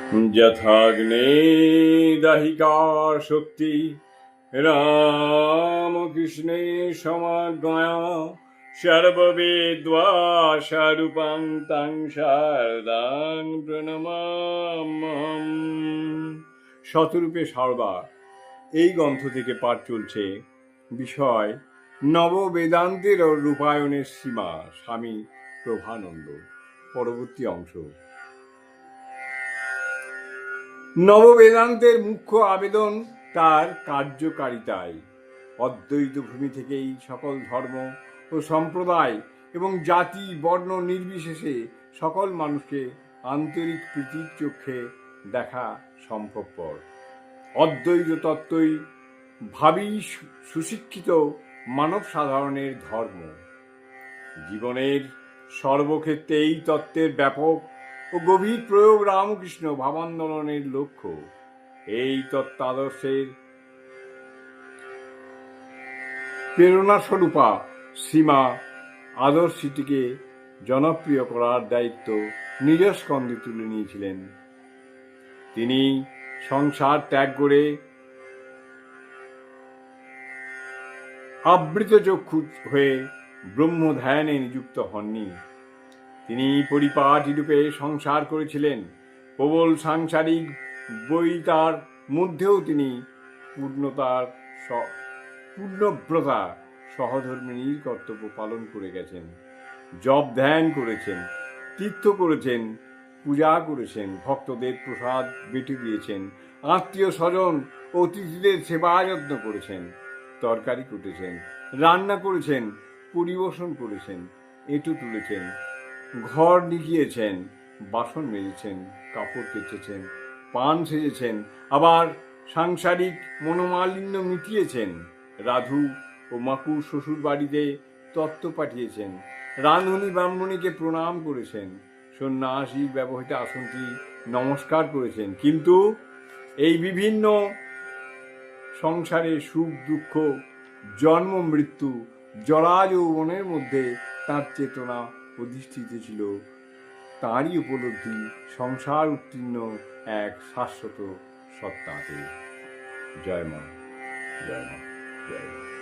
যথাগ্নে দাহিকা শক্তি রামকৃষ্ণে সমাজ্ঞয়া সর্ববেদ্বাসারূপাং তাং শারদাং প্রণমাম্যহম। শতরূপে সর্বা এই গ্রন্থ থেকে পাঠ চলছে। বিষয় নব বেদান্তের রূপায়ণের সীমা, স্বামী প্রভানন্দ। পরবর্তী অংশ। নববেদান্তের মুখ্য আবেদন তার কার্যকারিতায়। অদ্বৈত ভূমি থেকেই সকল ধর্ম ও সম্প্রদায় এবং জাতি বর্ণ নির্বিশেষে সকল মানুষকে আন্তরিক প্রীতির চক্ষে দেখা সম্ভবপর। অদ্বৈত তত্ত্বই ভাবী সুশিক্ষিত মানব সাধারণের ধর্ম। জীবনের সর্বক্ষেত্রে এই তত্ত্বের ব্যাপক ও গভীর প্রয়োগ রামকৃষ্ণ ভাবান্দোলনের লক্ষ্য। এই তত্ত্বাদর্শের প্রেরণাস্বরূপা শ্রীমা আদর্শটিকে জনপ্রিয় করার দায়িত্ব নিজ স্কন্ধে তুলে নিয়েছিলেন। তিনি সংসার ত্যাগ করে আবৃত চক্ষু হয়ে ব্রহ্ম ধ্যানে নিযুক্ত হননি। তিনি পরিপাটি রূপে সংসার করেছিলেন। প্রবল সাংসারিক বৈরিতার মধ্যেও তিনি পূর্ণব্রতা সহধর্মিণীর কর্তব্য পালন করে গেছেন। জপ ধ্যান করেছেন, তীর্থ করেছেন, পূজা করেছেন, ভক্তদের প্রসাদ বেটে দিয়েছেন, আত্মীয় স্বজন অতিথিদের সেবা যত্ন করেছেন, তরকারি কুটেছেন, রান্না করেছেন, পরিবেশন করেছেন, এঁটো তুলেছেন, ঘর লিখিয়েছেন, বাসন মেজেছেন, কাপড় কেচেছেন, পান সেজেছেন, আবার সাংসারিক মনোমালিন্য মিটিয়েছেন। রাধু ও মাকুর শ্বশুর বাড়িতে তত্ত্ব পাঠিয়েছেন, রাঁধুনি ব্রাহ্মণীকে প্রণাম করেছেন, সন্ন্যাসীর ব্যবহৃত আসনটি নমস্কার করেছেন। কিন্তু এই বিভিন্ন সংসারে সুখ দুঃখ, জন্ম মৃত্যু, জরা যৌবনের মধ্যে তাঁর চেতনা অধিষ্ঠিত ছিল। তাঁরই উপলব্ধি সংসার উত্তীর্ণ এক শাশ্বত সত্তাতে। জয় মা, জয় মা, জয় মা।